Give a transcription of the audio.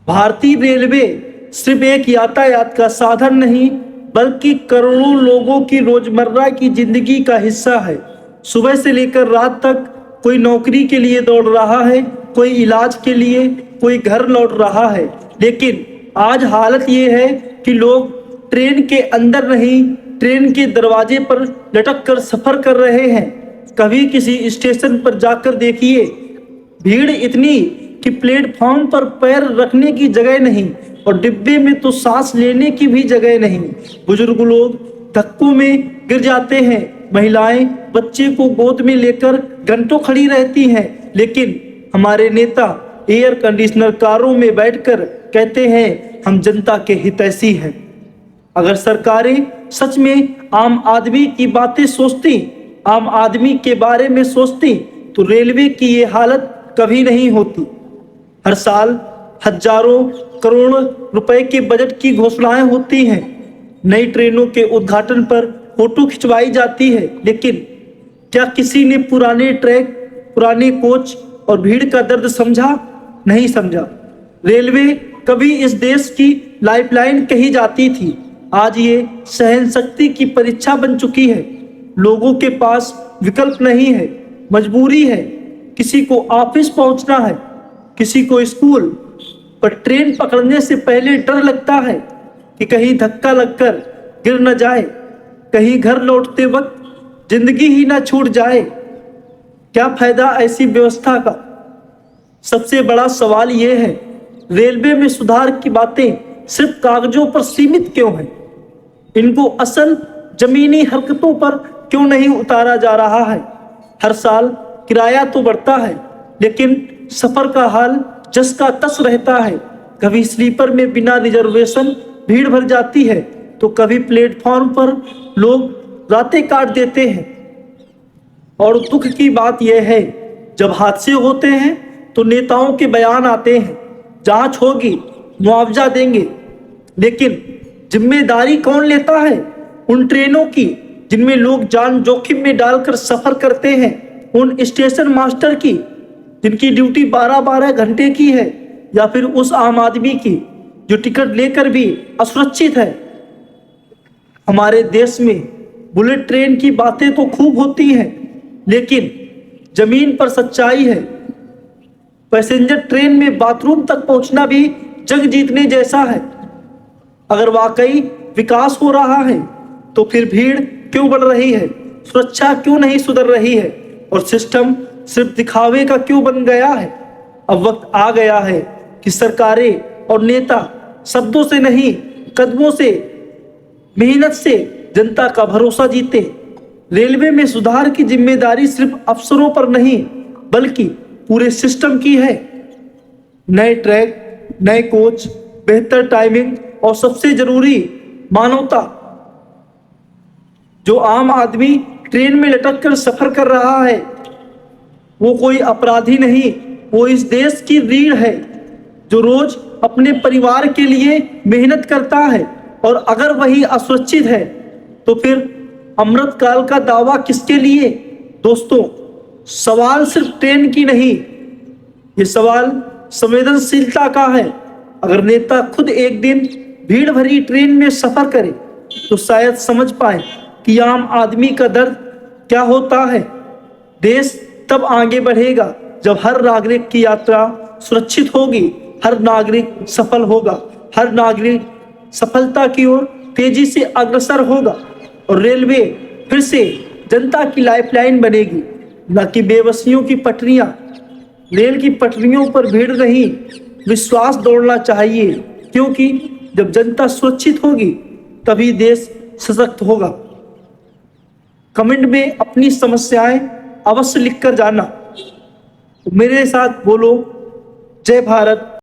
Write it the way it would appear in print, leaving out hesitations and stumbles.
भारतीय रेलवे सिर्फ एक यातायात का साधन नहीं बल्कि करोड़ों लोगों की रोजमर्रा की जिंदगी का हिस्सा है। सुबह से लेकर रात तक कोई नौकरी के लिए दौड़ रहा है, कोई इलाज के लिए, कोई घर लौट रहा है। लेकिन आज हालत ये है कि लोग ट्रेन के अंदर नहीं, ट्रेन के दरवाजे पर लटक कर सफर कर रहे हैं। कभी किसी स्टेशन पर जाकर देखिए, भीड़ इतनी कि प्लेटफॉर्म पर पैर रखने की जगह नहीं और डिब्बे में तो सांस लेने की भी जगह नहीं। बुजुर्ग लोग धक्कों में गिर जाते हैं, महिलाएं बच्चे को गोद में लेकर घंटों खड़ी रहती हैं। लेकिन हमारे नेता एयर कंडीशनर कारों में बैठकर कहते हैं हम जनता के हितैषी हैं। अगर सरकारें सच में आम आदमी की बातें सोचती, आम आदमी के बारे में सोचती, तो रेलवे की ये हालत कभी नहीं होती। हर साल हजारों करोड़ रुपए के बजट की घोषणाएं होती हैं, नई ट्रेनों के उद्घाटन पर फोटो खिंचवाई जाती है, लेकिन क्या किसी ने पुराने ट्रैक, पुराने कोच और भीड़ का दर्द समझा? नहीं समझा। रेलवे कभी इस देश की लाइफलाइन कही जाती थी, आज ये सहन शक्ति की परीक्षा बन चुकी है। लोगों के पास विकल्प नहीं है, मजबूरी है। किसी को ऑफिस पहुंचना है, किसी को स्कूल, पर ट्रेन पकड़ने से पहले डर लगता है कि कहीं धक्का लगकर गिर न जाए, कहीं घर लौटते वक्त जिंदगी ही ना छूट जाए। क्या फायदा ऐसी व्यवस्था का? सबसे बड़ा सवाल यह है, रेलवे में सुधार की बातें सिर्फ कागजों पर सीमित क्यों हैं? इनको असल जमीनी हरकतों पर क्यों नहीं उतारा जा रहा है? हर साल किराया तो बढ़ता है, लेकिन सफर का हाल जस का तस रहता है। कभी स्लीपर में बिना रिजर्वेशन भीड़ भर जाती है, तो कभी प्लेटफॉर्म पर लोग रातें काट देते हैं। और दुख की बात यह है, जब हादसे होते हैं तो नेताओं के बयान आते हैं, जांच होगी, मुआवजा देंगे, लेकिन जिम्मेदारी कौन लेता है उन ट्रेनों की जिनमें लोग जान जोखिम में डालकर सफर करते हैं? उन स्टेशन मास्टर की जिनकी ड्यूटी 12-12 घंटे की है, या फिर उस आम आदमी की जो टिकट लेकर भी असुरक्षित है? हमारे देश में बुलेट ट्रेन की बातें तो खूब होती हैं, लेकिन जमीन पर सच्चाई है। पैसेंजर ट्रेन में बाथरूम तक पहुंचना भी जंग जीतने जैसा है। अगर वाकई विकास हो रहा है तो फिर भीड़ क्यों बढ़ रही है? सुरक्षा क्यों नहीं सुधर रही है? और सिस्टम सिर्फ दिखावे का क्यों बन गया है? अब वक्त आ गया है कि सरकारें और नेता शब्दों से नहीं, कदमों से, मेहनत से जनता का भरोसा जीते। रेलवे में सुधार की जिम्मेदारी सिर्फ अफसरों पर नहीं बल्कि पूरे सिस्टम की है। नए ट्रैक, नए कोच, बेहतर टाइमिंग और सबसे जरूरी मानवता। जो आम आदमी ट्रेन में लटक कर सफर कर रहा है वो कोई अपराधी नहीं, वो इस देश की रीढ़ है जो रोज अपने परिवार के लिए मेहनत करता है। और अगर वही असुरक्षित है तो फिर अमृतकाल का दावा किसके लिए? दोस्तों, सवाल सिर्फ ट्रेन की नहीं, ये सवाल संवेदनशीलता का है। अगर नेता खुद एक दिन भीड़ भरी ट्रेन में सफर करे तो शायद समझ पाए कि आम आदमी का दर्द क्या होता है। देश तब आगे बढ़ेगा जब हर नागरिक की यात्रा सुरक्षित होगी, हर नागरिक सफल होगा, हर नागरिक सफलता की ओर तेजी से अग्रसर होगा और रेलवे फिर से जनता की लाइफलाइन बनेगी, न कि बेबसियों की पटरियां। रेल की पटरियों पर भीड़ नहीं, विश्वास दौड़ना चाहिए, क्योंकि जब जनता सुरक्षित होगी तभी देश सशक्त होगा। कमेंट में अपनी समस्याएं अवश्य लिखकर जाना। मेरे साथ बोलो, जय भारत।